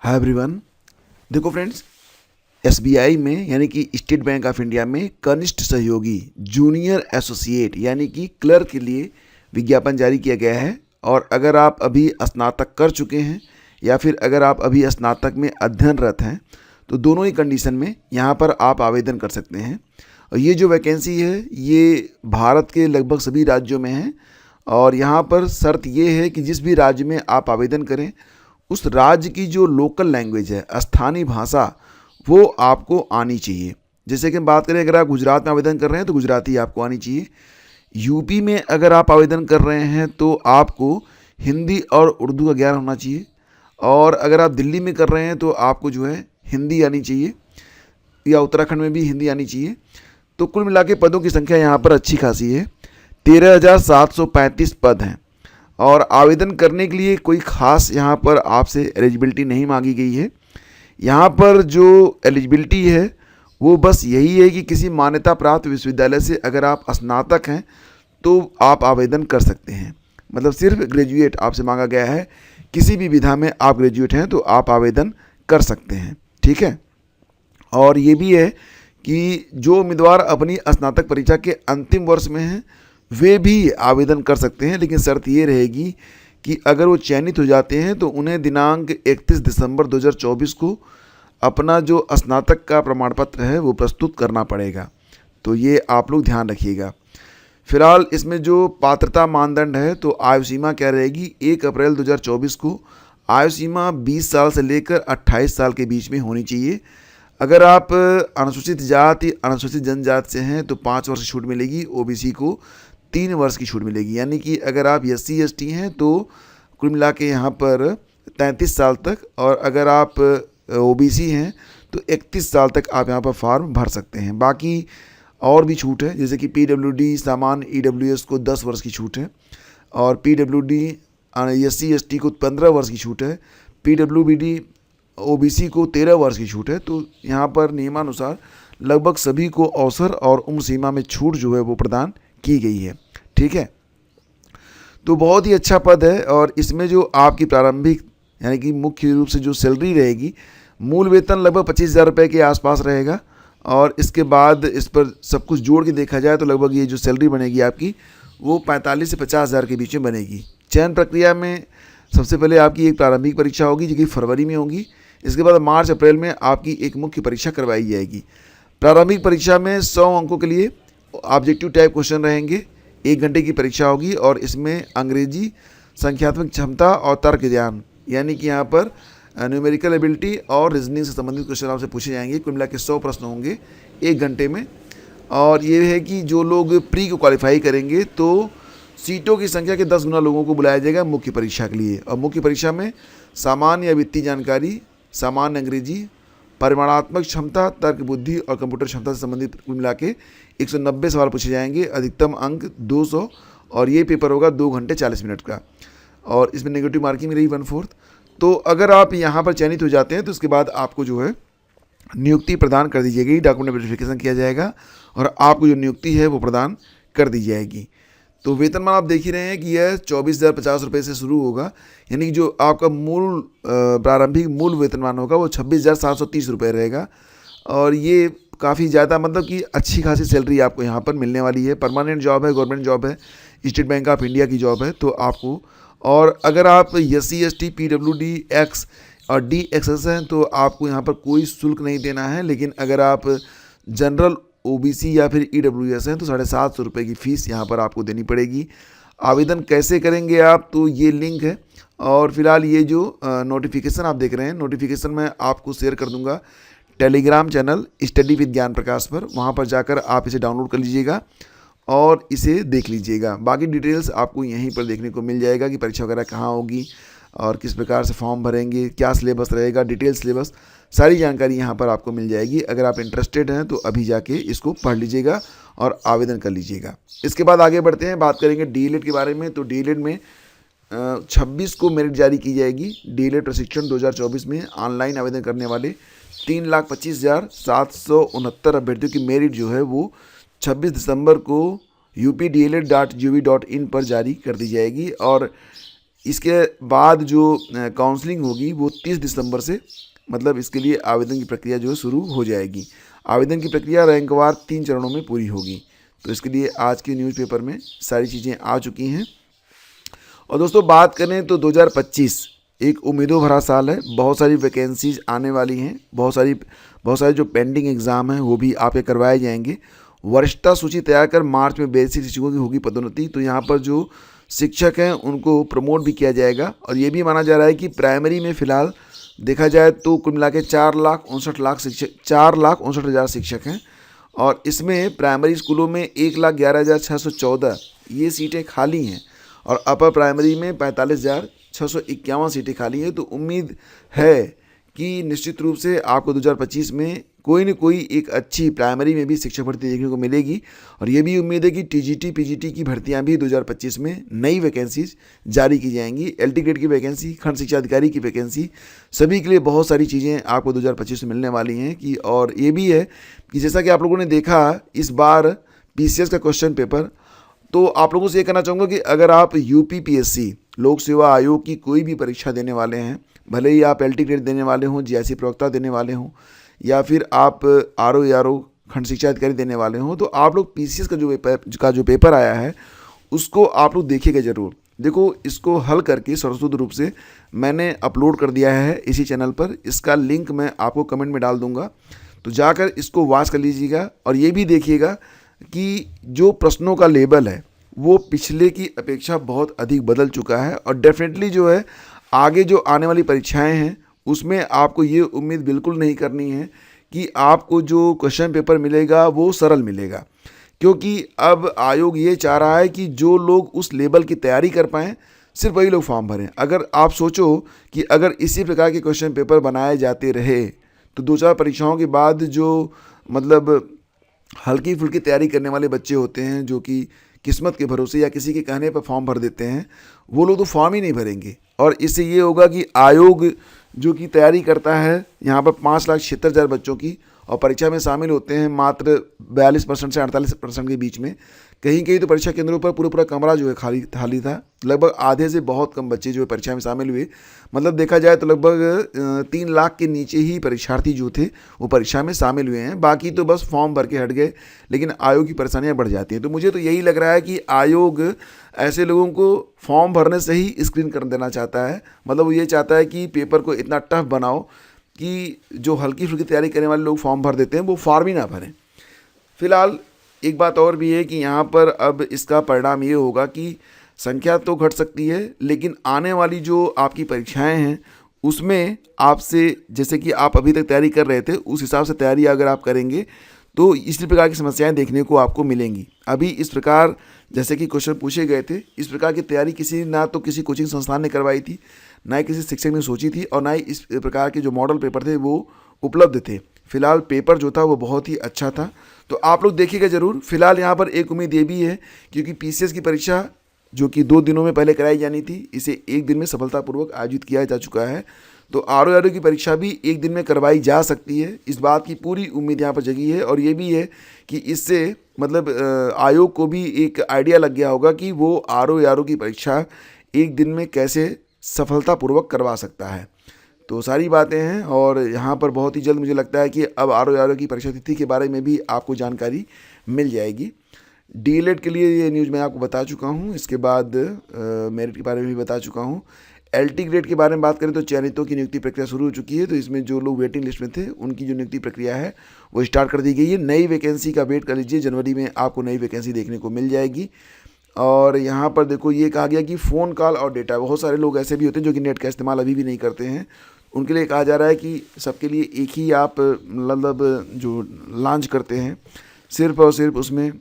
Hi everyone. देखो friends, SBI में यानी कि स्टेट बैंक ऑफ इंडिया में कनिष्ठ सहयोगी जूनियर एसोसिएट यानी कि क्लर्क के लिए विज्ञापन जारी किया गया है। और अगर आप अभी स्नातक कर चुके हैं या फिर अगर आप अभी स्नातक में अध्ययनरत हैं तो दोनों ही कंडीशन में यहाँ पर आप आवेदन कर सकते हैं। और ये जो वैकेंसी है ये भारत के लगभग सभी राज्यों में है। और यहाँ पर शर्त ये है कि जिस भी राज्य में आप आवेदन करें उस राज्य की जो लोकल लैंग्वेज है, स्थानीय भाषा, वो आपको आनी चाहिए। जैसे कि हम बात करें, अगर आप गुजरात में आवेदन कर रहे हैं तो गुजराती आपको आनी चाहिए। यूपी में अगर आप आवेदन कर रहे हैं तो आपको हिंदी और उर्दू का ज्ञान होना चाहिए। और अगर आप दिल्ली में कर रहे हैं तो आपको जो है हिंदी आनी चाहिए, या उत्तराखंड में भी हिंदी आनी चाहिए। तो कुल मिला के पदों की संख्या यहाँ पर अच्छी खासी है, 13,735 पद हैं। और आवेदन करने के लिए कोई ख़ास यहाँ पर आपसे एलिजिबिलिटी नहीं मांगी गई है। यहाँ पर जो एलिजिबिलिटी है वो बस यही है कि किसी मान्यता प्राप्त विश्वविद्यालय से अगर आप स्नातक हैं तो आप आवेदन कर सकते हैं। मतलब सिर्फ ग्रेजुएट आपसे मांगा गया है, किसी भी विधा में आप ग्रेजुएट हैं तो आप आवेदन कर सकते हैं। ठीक है। और ये भी है कि जो उम्मीदवार अपनी स्नातक परीक्षा के अंतिम वर्ष में हैं वे भी आवेदन कर सकते हैं, लेकिन शर्त ये रहेगी कि अगर वो चयनित हो जाते हैं तो उन्हें दिनांक 31 दिसंबर 2024 को अपना जो स्नातक का प्रमाण पत्र है वो प्रस्तुत करना पड़ेगा। तो ये आप लोग ध्यान रखिएगा। फिलहाल इसमें जो पात्रता मानदंड है तो आयु सीमा क्या रहेगी, 1 अप्रैल 2024 को आयु सीमा 20 साल से लेकर 28 साल के बीच में होनी चाहिए। अगर आप अनुसूचित जाति अनुसूचित जनजाति से हैं तो 5 वर्ष की छूट मिलेगी, ओबीसी को 3 वर्ष की छूट मिलेगी। यानी कि अगर आप SC ST हैं तो कुल मिला के यहाँ पर 33 साल तक, और अगर आप OBC हैं तो 31 साल तक आप यहाँ पर फॉर्म भर सकते हैं। बाकी और भी छूट है, जैसे कि PWD सामान्य EWS को 10 वर्ष की छूट है, और PWD SC ST को 15 वर्ष की छूट है, PWBD OBC को 13 वर्ष की छूट है। तो यहाँ पर नियमानुसार लगभग सभी को अवसर और उम्र सीमा में छूट जो है वो प्रदान की गई है। ठीक है। तो बहुत ही अच्छा पद है, और इसमें जो आपकी प्रारंभिक यानी कि मुख्य रूप से जो सैलरी रहेगी, मूल वेतन लगभग 25,000 रुपये के आसपास रहेगा। और इसके बाद इस पर सब कुछ जोड़ के देखा जाए तो लगभग ये जो सैलरी बनेगी आपकी वो 45 से 50,000 के बीच में बनेगी। चयन प्रक्रिया में सबसे पहले आपकी एक प्रारंभिक परीक्षा होगी जो कि फरवरी में होगी। इसके बाद मार्च अप्रैल में आपकी एक मुख्य परीक्षा करवाई जाएगी। प्रारंभिक परीक्षा में 100 अंकों के लिए ऑब्जेक्टिव टाइप क्वेश्चन रहेंगे, 1 घंटे की परीक्षा होगी। और इसमें अंग्रेजी, संख्यात्मक क्षमता और तर्क ज्ञान यानी कि यहाँ पर न्यूमेरिकल एबिलिटी और रीजनिंग से संबंधित क्वेश्चन आपसे पूछे जाएंगे। कुल मिला के 100 प्रश्न होंगे 1 घंटे में। और ये है कि जो लोग प्री को क्वालिफाई करेंगे तो सीटों की संख्या के 10 गुना लोगों को बुलाया जाएगा मुख्य परीक्षा के लिए। और मुख्य परीक्षा में सामान्य या वित्तीय जानकारी, सामान्य अंग्रेजी, परिमाणात्मक क्षमता, तर्क बुद्धि और कंप्यूटर क्षमता से संबंधित कुल मिला के 190 सवाल पूछे जाएंगे, अधिकतम अंक 200। और ये पेपर होगा 2 घंटे 40 मिनट का, और इसमें नेगेटिव मार्किंग रही 1/4। तो अगर आप यहाँ पर चयनित हो जाते हैं तो उसके बाद आपको जो है नियुक्ति प्रदान कर दी जाएगी, डॉक्यूमेंट वेरिफिकेशन किया जाएगा और आपको जो नियुक्ति है वो प्रदान कर दी जाएगी। तो वेतनमान आप देख ही रहे हैं कि यह 24,050 रुपये से शुरू होगा, यानी कि जो आपका मूल प्रारंभिक मूल वेतनमान होगा वो 26,730 रुपये रहेगा। और ये काफ़ी ज़्यादा, मतलब कि अच्छी खासी सैलरी आपको यहाँ पर मिलने वाली है। परमानेंट जॉब है, गवर्नमेंट जॉब है, स्टेट बैंक ऑफ इंडिया की जॉब है। तो आपको, और अगर आप SC ST PWD X और DXS हैं तो आपको यहाँ पर कोई शुल्क नहीं देना है। लेकिन अगर आप जनरल OBC या फिर EWS हैं तो 750 रुपये की फ़ीस यहाँ पर आपको देनी पड़ेगी। आवेदन कैसे करेंगे आप, तो ये लिंक है। और फिलहाल ये जो नोटिफिकेशन आप देख रहे हैं, नोटिफिकेशन मैं आपको शेयर कर दूंगा टेलीग्राम चैनल स्टडी विद ज्ञान प्रकाश पर। वहाँ पर जाकर आप इसे डाउनलोड कर लीजिएगा और इसे देख लीजिएगा। बाकी डिटेल्स आपको यहीं पर देखने को मिल जाएगा कि परीक्षा वगैरह कहाँ होगी और किस प्रकार से फॉर्म भरेंगे, क्या सिलेबस रहेगा, डिटेल सिलेबस, सारी जानकारी यहाँ पर आपको मिल जाएगी। अगर आप इंटरेस्टेड हैं तो अभी जाके इसको पढ़ लीजिएगा और आवेदन कर लीजिएगा। इसके बाद आगे बढ़ते हैं, बात करेंगे DELED के बारे में। तो DELED में 26 को मेरिट जारी की जाएगी। DELED प्रशिक्षण 2024 में ऑनलाइन आवेदन करने वाले 3,25,769 अभ्यर्थियों की मेरिट जो है वो 26 दिसंबर को updeled.gov.in पर जारी कर दी जाएगी। और इसके बाद जो काउंसलिंग होगी वो 30 दिसंबर से, मतलब इसके लिए आवेदन की प्रक्रिया जो है शुरू हो जाएगी। आवेदन की प्रक्रिया रैंकवार 3 चरणों में पूरी होगी। तो इसके लिए आज के न्यूज़पेपर में सारी चीज़ें आ चुकी हैं। और दोस्तों बात करें तो 2025 एक उम्मीदों भरा साल है। बहुत सारी वैकेंसीज आने वाली हैं, बहुत सारे जो पेंडिंग एग्ज़ाम हैं वो भी आपके करवाए जाएंगे। वरिष्ठता सूची तैयार कर मार्च में बेसिक शिक्षकों की होगी पदोन्नति। तो यहाँ पर जो शिक्षक हैं उनको प्रमोट भी किया जाएगा। और ये भी माना जा रहा है कि प्राइमरी में फ़िलहाल देखा जाए तो कुल मिला के 4,59,000 शिक्षक हैं। और इसमें प्राइमरी स्कूलों में 1,11,614 ये सीटें खाली हैं और अपर प्राइमरी में 45,651 सीटें खाली हैं। तो उम्मीद है कि निश्चित रूप से आपको 2025 में कोई न कोई एक अच्छी प्राइमरी में भी शिक्षक भर्ती देखने को मिलेगी। और ये भी उम्मीद है कि टीजीटी पीजीटी की भर्तियां भी 2025 में नई वैकेंसीज जारी की जाएंगी। एलटी ग्रेड की वैकेंसी, खंड शिक्षा अधिकारी की वैकेंसी, सभी के लिए बहुत सारी चीज़ें आपको 2025 में मिलने वाली हैं। कि और ये भी है कि जैसा कि आप लोगों ने देखा इस बार पीसीएस का क्वेश्चन पेपर, तो आप लोगों से ये कहना चाहूँगा कि अगर आप यूपीपीएससी लोक सेवा आयोग की कोई भी परीक्षा देने वाले हैं, भले ही आप एलटी ग्रेड देने वाले हों, जीआईसी प्रवक्ता देने वाले हों, या फिर आप आरओ एआरओ खंड शिक्षा अधिकारी देने वाले हों, तो आप लोग पीसीएस का जो पेपर आया है उसको आप लोग देखिएगा ज़रूर। देखो, इसको हल करके सरस्वती रूप से मैंने अपलोड कर दिया है इसी चैनल पर। इसका लिंक मैं आपको कमेंट में डाल दूंगा, तो जाकर इसको वॉच कर लीजिएगा। और ये भी देखिएगा कि जो प्रश्नों का लेवल है वो पिछले की अपेक्षा बहुत अधिक बदल चुका है। और डेफिनेटली जो है आगे जो आने वाली परीक्षाएं हैं उसमें आपको ये उम्मीद बिल्कुल नहीं करनी है कि आपको जो क्वेश्चन पेपर मिलेगा वो सरल मिलेगा, क्योंकि अब आयोग ये चाह रहा है कि जो लोग उस लेवल की तैयारी कर पाएँ सिर्फ वही लोग फॉर्म भरें। अगर आप सोचो कि अगर इसी प्रकार के क्वेश्चन पेपर बनाए जाते रहे तो 2-4 परीक्षाओं के बाद जो मतलब हल्की फुल्की तैयारी करने वाले बच्चे होते हैं, जो कि किस्मत के भरोसे या किसी के कहने पर फॉर्म भर देते हैं, वो लोग तो फॉर्म ही नहीं भरेंगे। और इससे ये होगा कि आयोग जो कि तैयारी करता है यहाँ पर 5,76,000 बच्चों की, और परीक्षा में शामिल होते हैं मात्र 42% से 48% के बीच में। कहीं कहीं तो परीक्षा केंद्रों पर पूरा कमरा जो है खाली था। लगभग आधे से बहुत कम बच्चे जो है परीक्षा में शामिल हुए। मतलब देखा जाए तो लगभग 3 लाख के नीचे ही परीक्षार्थी जो थे वो परीक्षा में शामिल हुए हैं। बाकी तो बस फॉर्म भर के हट गए, लेकिन आयोग की परेशानियां बढ़ जाती हैं। तो मुझे तो यही लग रहा है कि आयोग ऐसे लोगों को फॉर्म भरने से ही स्क्रीन कर देना चाहता है। मतलब वो ये चाहता है कि पेपर को इतना टफ बनाओ कि जो हल्की फुल्की तैयारी करने वाले लोग फॉर्म भर देते हैं वो फॉर्म ही ना भरें। फिलहाल एक बात और भी है कि यहाँ पर अब इसका परिणाम ये होगा कि संख्या तो घट सकती है, लेकिन आने वाली जो आपकी परीक्षाएं हैं उसमें आपसे, जैसे कि आप अभी तक तैयारी कर रहे थे उस हिसाब से तैयारी अगर आप करेंगे तो इसी प्रकार की समस्याएं देखने को आपको मिलेंगी। अभी इस प्रकार जैसे कि क्वेश्चन पूछे गए थे, इस प्रकार की तैयारी ना तो किसी कोचिंग संस्थान ने करवाई थी, ना ही किसी शिक्षक ने सोची थी, और ना ही इस प्रकार के जो मॉडल पेपर थे वो उपलब्ध थे। फिलहाल पेपर जो था वो बहुत ही अच्छा था, तो आप लोग देखिएगा ज़रूर। फिलहाल यहाँ पर एक उम्मीद ये भी है, क्योंकि पीसीएस की परीक्षा जो कि 2 दिनों में पहले कराई जानी थी, इसे 1 दिन में सफलतापूर्वक आयोजित किया जा चुका है। तो आरओ की परीक्षा भी 1 दिन में करवाई जा सकती है, इस बात की पूरी उम्मीद यहाँ पर जगी है। और ये भी है कि इससे मतलब आयोग को भी एक आइडिया लग गया होगा कि वो आरओ की परीक्षा 1 दिन में कैसे सफलतापूर्वक करवा सकता है। तो सारी बातें हैं, और यहाँ पर बहुत ही जल्द मुझे लगता है कि अब आरओ की परीक्षा तिथि के बारे में भी आपको जानकारी मिल जाएगी। डीएलएड के लिए ये न्यूज़ मैं आपको बता चुका हूँ, इसके बाद मेरिट के बारे में भी बता चुका हूँ। एलटी ग्रेड के बारे में बात करें तो चयनितों की नियुक्ति प्रक्रिया शुरू हो चुकी है। तो इसमें जो लोग वेटिंग लिस्ट में थे उनकी जो नियुक्ति प्रक्रिया है वो स्टार्ट कर दी गई है। नई वैकेंसी का वेट कर लीजिए, जनवरी में आपको नई वैकेंसी देखने को मिल जाएगी। और यहाँ पर देखो ये कहा गया कि फ़ोन कॉल और डेटा, बहुत सारे लोग ऐसे भी होते हैं जो कि नेट का इस्तेमाल अभी भी नहीं करते हैं, उनके लिए कहा जा रहा है कि सबके लिए एक ही आप मतलब जो लॉन्च करते हैं, सिर्फ और सिर्फ उसमें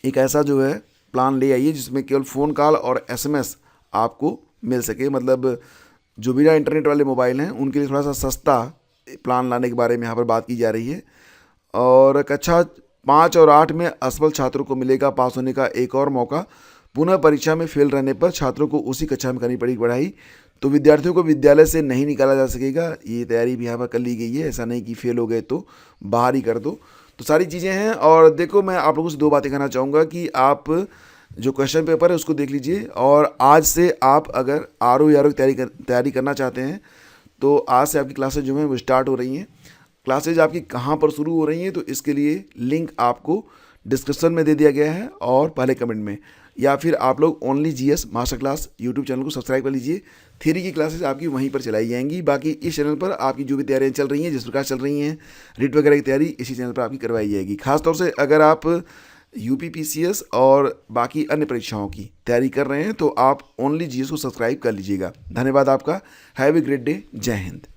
एक ऐसा जो है प्लान ले आइए जिसमें केवल फ़ोन कॉल और एसएमएस आपको मिल सके। मतलब जो बिना इंटरनेट वाले मोबाइल हैं उनके लिए थोड़ा सा सस्ता प्लान लाने के बारे में यहाँ पर बात की जा रही है। और कक्षा 5 और 8 में असफल छात्रों को मिलेगा पास होने का एक और मौका। पुनः परीक्षा में फेल रहने पर छात्रों को उसी कक्षा में करनी पड़ेगी पढ़ाई। तो विद्यार्थियों को विद्यालय से नहीं निकाला जा सकेगा, ये तैयारी भी यहाँ पर कर ली गई है। ऐसा नहीं कि फेल हो गए तो बाहर ही कर दो। तो सारी चीज़ें हैं। और देखो, मैं आप लोगों से 2 बातें कहना चाहूँगा कि आप जो क्वेश्चन पेपर है उसको देख लीजिए। और आज से आप अगर आर की तैयारी करना चाहते हैं तो आज से आपकी क्लासेज जो हैं वो स्टार्ट हो रही हैं। क्लासेज आपकी कहाँ पर शुरू हो रही हैं तो इसके लिए लिंक आपको डिस्क्रिप्शन में दे दिया गया है और पहले कमेंट में, या फिर आप लोग only GS master class YouTube channel को सब्सक्राइब कर लीजिए। थ्योरी की क्लासेस आपकी वहीं पर चलाई जाएंगी। बाकी इस चैनल पर आपकी जो भी तैयारियाँ चल रही हैं, जिस प्रकार चल रही हैं रीट वगैरह की तैयारी, इसी चैनल पर आपकी करवाई जाएगी। खासतौर से अगर आप यूपीपीसीएस और बाकी अन्य परीक्षाओं की तैयारी कर रहे हैं तो आप ओनली जीएस को सब्सक्राइब कर लीजिएगा। धन्यवाद आपका। Have a great day. जय हिंद।